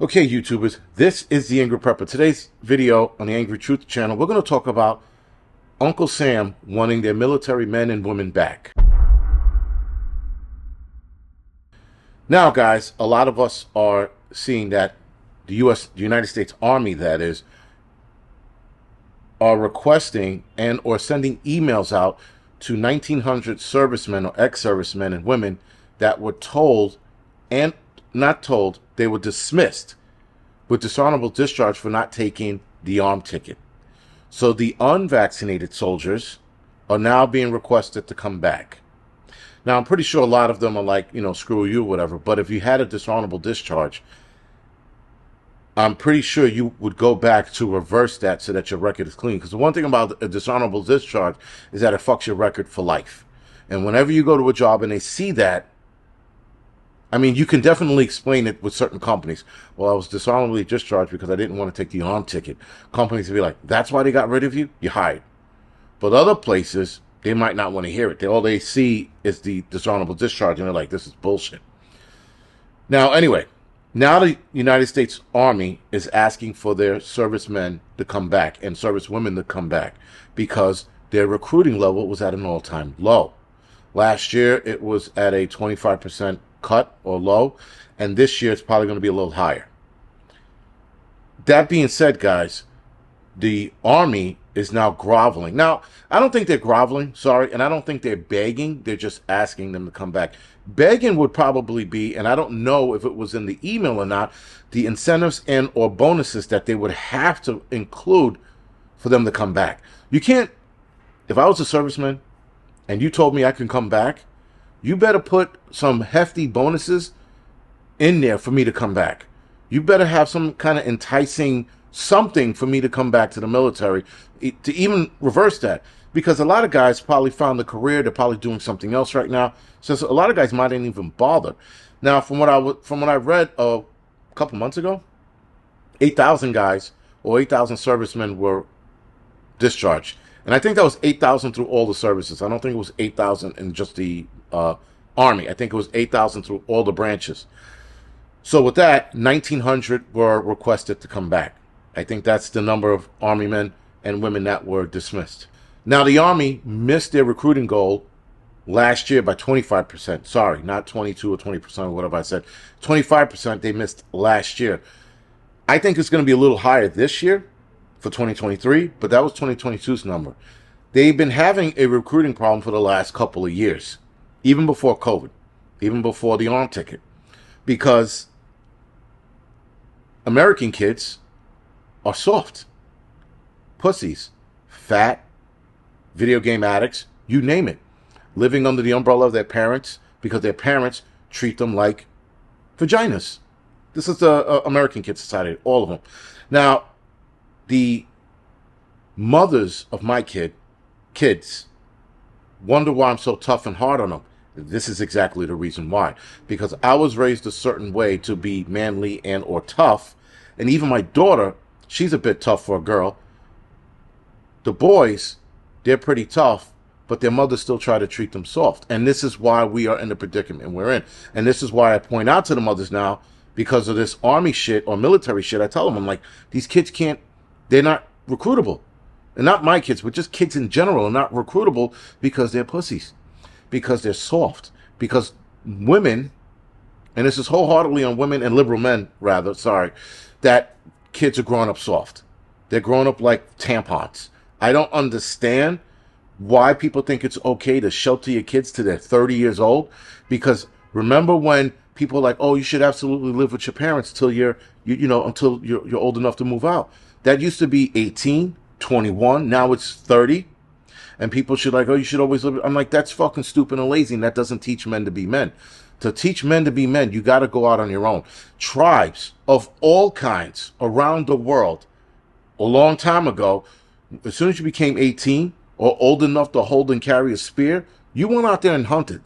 Okay, YouTubers, this is the Angry Prepper. Today's video on the Angry Truth channel, we're going to talk about Uncle Sam wanting their military men and women back. Now, guys, a lot of us are seeing that the United States Army, that is, are requesting and or sending emails out to 1,900 servicemen or ex-servicemen and women that were told and not told, they were dismissed with dishonorable discharge for not taking the armed ticket. So the unvaccinated soldiers are now being requested to come back. Now, I'm pretty sure a lot of them are like, screw you, whatever. But if you had a dishonorable discharge, I'm pretty sure you would go back to reverse that so that your record is clean. Because the one thing about a dishonorable discharge is that it fucks your record for life. And whenever you go to a job and they see that, I mean, you can definitely explain it with certain companies. Well, I was dishonorably discharged because I didn't want to take the armed ticket. Companies will be like, that's why they got rid of you? You're hired. But other places, they might not want to hear it. All they see is the dishonorable discharge, and they're like, this is bullshit. Now, anyway, now the United States Army is asking for their servicemen to come back and servicewomen to come back because their recruiting level was at an all-time low. Last year, it was at a 25% cut or low, and this year it's probably going to be a little higher. That being said, guys, the Army is now groveling. Now, I don't think they're groveling, sorry, and I don't think they're begging. They're just asking them to come back. Begging would probably be, and I don't know if it was in the email or not, the incentives and or bonuses that they would have to include for them to come back. You can't, if I was a serviceman and you told me I can come back, you better put some hefty bonuses in there for me to come back. You better have some kind of enticing something for me to come back to the military, to even reverse that. Because a lot of guys probably found a career, they're probably doing something else right now. So a lot of guys might not even bother. Now, from what I read a couple months ago, 8,000 guys or 8,000 servicemen were discharged. And I think that was 8,000 through all the services. I don't think it was 8,000 in just the Army. I think it was 8,000 through all the branches. So with that, 1,900 were requested to come back. I think that's the number of Army men and women that were dismissed. Now, the Army missed their recruiting goal last year by 25%. Sorry, not 22 or 20% or whatever I said. 25% they missed last year. I think it's going to be a little higher this year for 2023, but that was 2022's number. They've been having a recruiting problem for the last couple of years, even before COVID, even before the armed ticket, because American kids are soft, pussies, fat, video game addicts, you name it, living under the umbrella of their parents because their parents treat them like vaginas. This is the American kid society, all of them. Now, the mothers of my kids wonder why I'm so tough and hard on them. This is exactly the reason why. Because I was raised a certain way to be manly and or tough. And even my daughter, she's a bit tough for a girl. The boys, they're pretty tough, but their mothers still try to treat them soft. And this is why we are in the predicament we're in. And this is why I point out to the mothers now, because of this army shit or military shit, I tell them, I'm like, these kids can't, they're not recruitable. And not my kids, but just kids in general are not recruitable because they're pussies, because they're soft, because women, and this is wholeheartedly on women and liberal men, rather, sorry, that kids are growing up soft. They're growing up like tampons. I don't understand why people think it's okay to shelter your kids till they're 30 years old, because remember when people are like, oh, you should absolutely live with your parents till until you're old enough to move out. That used to be 18, 21. Now it's 30. And people should like, oh, you should always live. I'm like, that's fucking stupid and lazy. And that doesn't teach men to be men. To teach men to be men, you got to go out on your own. Tribes of all kinds around the world, a long time ago, as soon as you became 18 or old enough to hold and carry a spear, you went out there and hunted.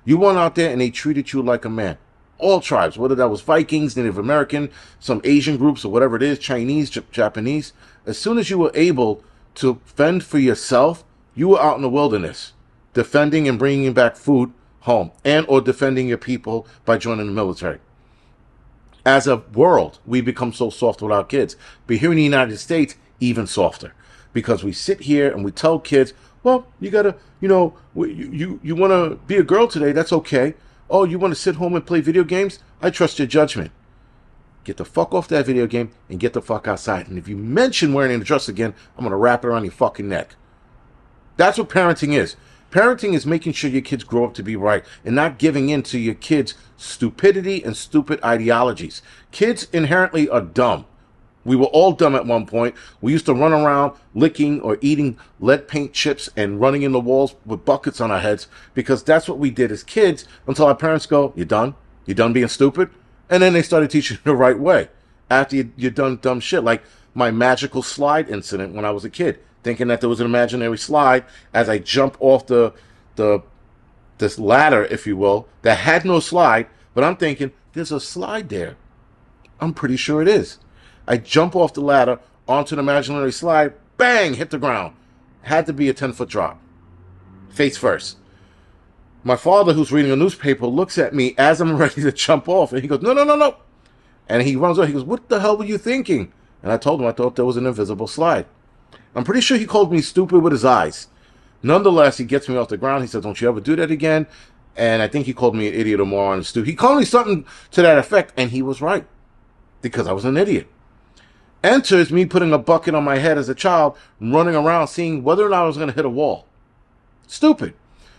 You went out there and they treated you like a man. All tribes, whether that was Vikings, Native American, some Asian groups or whatever it is, Chinese, Japanese. As soon as you were able to fend for yourself, you were out in the wilderness, defending and bringing back food home, and or defending your people by joining the military. As a world, we become so soft with our kids. But here in the United States, even softer. Because we sit here and we tell kids, well, you got to, you want to be a girl today, that's okay. Oh, you want to sit home and play video games? I trust your judgment. Get the fuck off that video game and get the fuck outside. And if you mention wearing a dress again, I'm going to wrap it around your fucking neck. That's what parenting is. Parenting is making sure your kids grow up to be right and not giving in to your kids' stupidity and stupid ideologies. Kids inherently are dumb. We were all dumb at one point. We used to run around licking or eating lead paint chips and running in the walls with buckets on our heads because that's what we did as kids until our parents go, you done? You done being stupid? And then they started teaching you the right way after you're done dumb shit. Like my magical slide incident when I was a kid, thinking that there was an imaginary slide as I jump off this ladder, if you will, that had no slide, but I'm thinking, there's a slide there. I'm pretty sure it is. I jump off the ladder onto an imaginary slide, bang, hit the ground. Had to be a 10-foot drop. Face first. My father, who's reading a newspaper, looks at me as I'm ready to jump off, and he goes, no, no, no, no. And he runs over. He goes, what the hell were you thinking? And I told him I thought there was an invisible slide. I'm pretty sure he called me stupid with his eyes. Nonetheless, he gets me off the ground. He says, don't you ever do that again? And I think he called me an idiot or moron and stupid. He called me something to that effect, and he was right because I was an idiot. Enters me putting a bucket on my head as a child, running around seeing whether or not I was going to hit a wall. Stupid.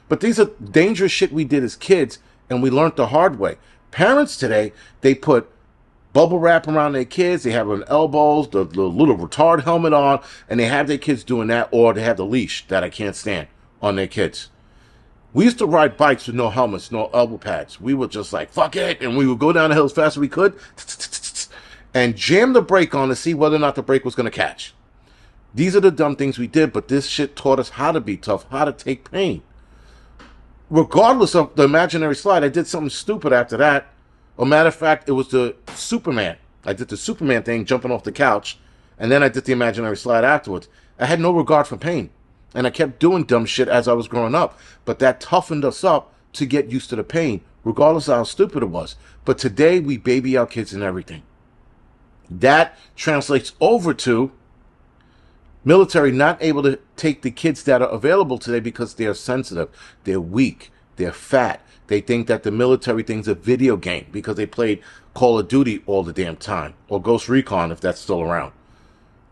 But these are dangerous shit we did as kids, and we learned the hard way. Parents today, they put bubble wrap around their kids. They have on elbows, the little retard helmet on, and they have their kids doing that, or they have the leash that I can't stand on their kids. We used to ride bikes with no helmets, no elbow pads. We were just like, fuck it, and we would go down the hill as fast as we could and jam the brake on to see whether or not the brake was going to catch. These are the dumb things we did, but this shit taught us how to be tough, how to take pain. Regardless of the imaginary slide, I did something stupid after that. As a matter of fact, it was the Superman. I did the Superman thing, jumping off the couch, and then I did the imaginary slide afterwards. I had no regard for pain, and I kept doing dumb shit as I was growing up, but that toughened us up to get used to the pain, regardless of how stupid it was. But today, we baby our kids and everything. That translates over to military not able to take the kids that are available today because they're sensitive, they're weak, they're fat. They think that the military thing's a video game because they played Call of Duty all the damn time, or Ghost Recon if that's still around.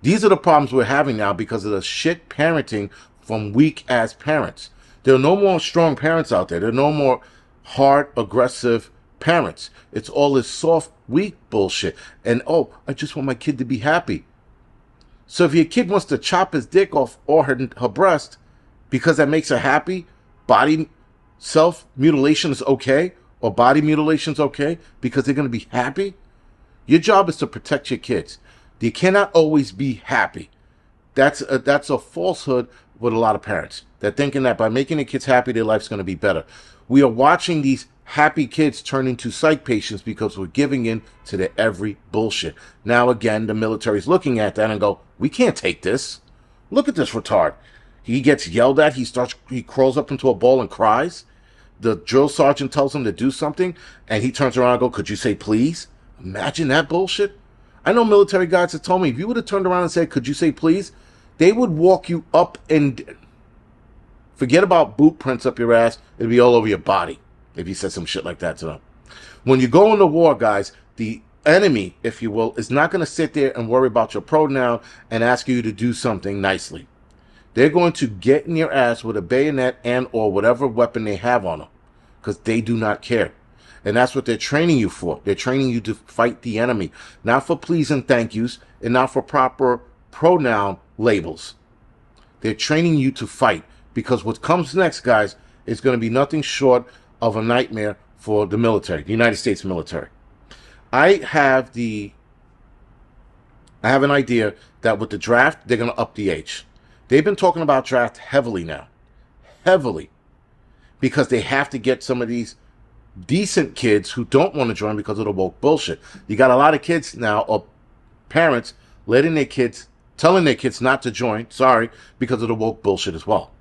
These are the problems we're having now because of the shit parenting from weak-ass parents. There are no more strong parents out there. There are no more hard, aggressive parents. It's all this soft, weak bullshit. And, oh, I just want my kid to be happy. So if your kid wants to chop his dick off or her breast because that makes her happy, body self-mutilation is okay, or body mutilation is okay because they're going to be happy, your job is to protect your kids. You cannot always be happy. That's a falsehood with a lot of parents. They're thinking that by making their kids happy, their life's going to be better. We are watching these happy kids turn into psych patients because we're giving in to their every bullshit. Now, again, the military's looking at that and go, we can't take this. Look at this retard. He gets yelled at. He crawls up into a ball and cries. The drill sergeant tells him to do something, and he turns around and goes, could you say please? Imagine that bullshit. I know military guys that told me, if you would have turned around and said, could you say please? They would walk you up and forget about boot prints up your ass. It'd be all over your body if you said some shit like that to them. When you go into war, guys, the enemy, if you will, is not going to sit there and worry about your pronoun and ask you to do something nicely. They're going to get in your ass with a bayonet and or whatever weapon they have on them because they do not care. And that's what they're training you for. They're training you to fight the enemy, not for please and thank yous and not for proper pronoun labels. They're training you to fight because what comes next, guys, is going to be nothing short of a nightmare for the military, the United States military. I have an idea that with the draft, they're going to up the age. They've been talking about draft heavily now. Heavily. Because they have to get some of these decent kids who don't want to join because of the woke bullshit. You got a lot of kids now, or parents, telling their kids not to join, because of the woke bullshit as well.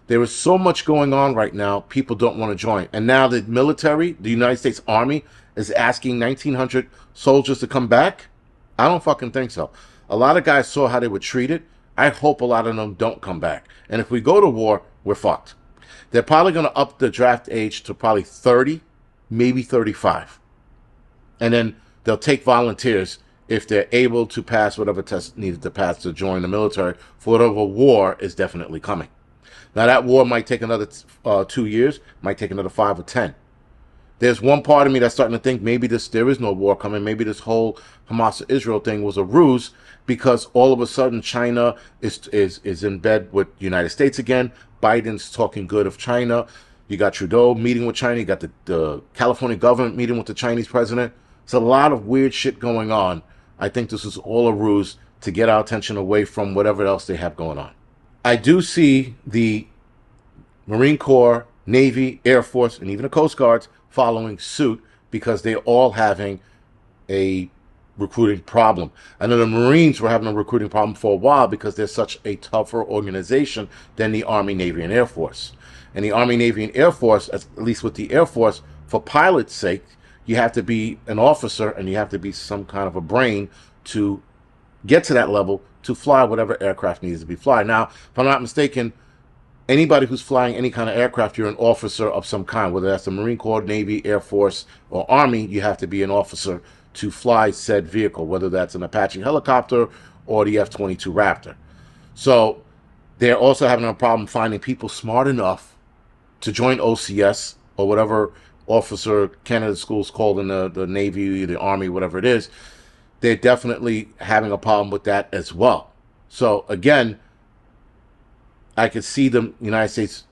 There is so much going on right now, people don't want to join. And now the military, the United States Army, is asking 1,900 soldiers to come back? I don't fucking think so. A lot of guys saw how they were treated. I hope a lot of them don't come back. And if we go to war, we're fucked. They're probably going to up the draft age to probably 30, maybe 35. And then they'll take volunteers if they're able to pass whatever test needed to pass to join the military for whatever war is definitely coming. Now, that war might take another 2 years, might take another 5 or 10. There's one part of me that's starting to think maybe there is no war coming. Maybe this whole Hamas-Israel thing was a ruse because all of a sudden China is in bed with the United States again. Biden's talking good of China. You got Trudeau meeting with China. You got the California government meeting with the Chinese president. It's a lot of weird shit going on. I think this is all a ruse to get our attention away from whatever else they have going on. I do see the Marine Corps, Navy, Air Force, and even the Coast Guards following suit because they're all having a recruiting problem. I know the Marines were having a recruiting problem for a while because they're such a tougher organization than the Army, Navy, and Air Force. And the Army, Navy, and Air Force, at least with the Air Force, for pilot's sake, you have to be an officer and you have to be some kind of a brain to get to that level to fly whatever aircraft needs to be flying. Now, if I'm not mistaken, anybody who's flying any kind of aircraft, you're an officer of some kind, whether that's the Marine Corps, Navy, Air Force, or Army, you have to be an officer to fly said vehicle, whether that's an Apache helicopter or the F-22 Raptor. So they're also having a problem finding people smart enough to join OCS or whatever officer candidate school's called in the Navy, the Army, whatever it is. They're definitely having a problem with that as well. So again, I could see the United States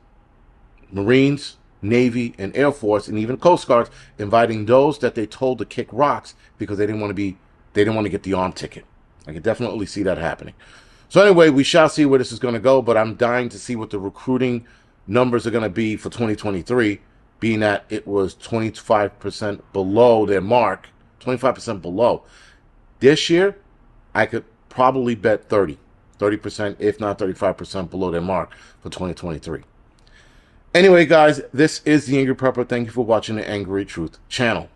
Marines, Navy, and Air Force, and even Coast Guards inviting those that they told to kick rocks because they didn't want to get the arm ticket. I could definitely see that happening. So anyway, we shall see where this is going to go, but I'm dying to see what the recruiting numbers are going to be for 2023, being that it was 25% below their mark, 25% below. This year, I could probably bet 30%, if not 35% below their mark for 2023. Anyway, guys, this is The Angry Prepper. Thank you for watching the Angry Truth channel.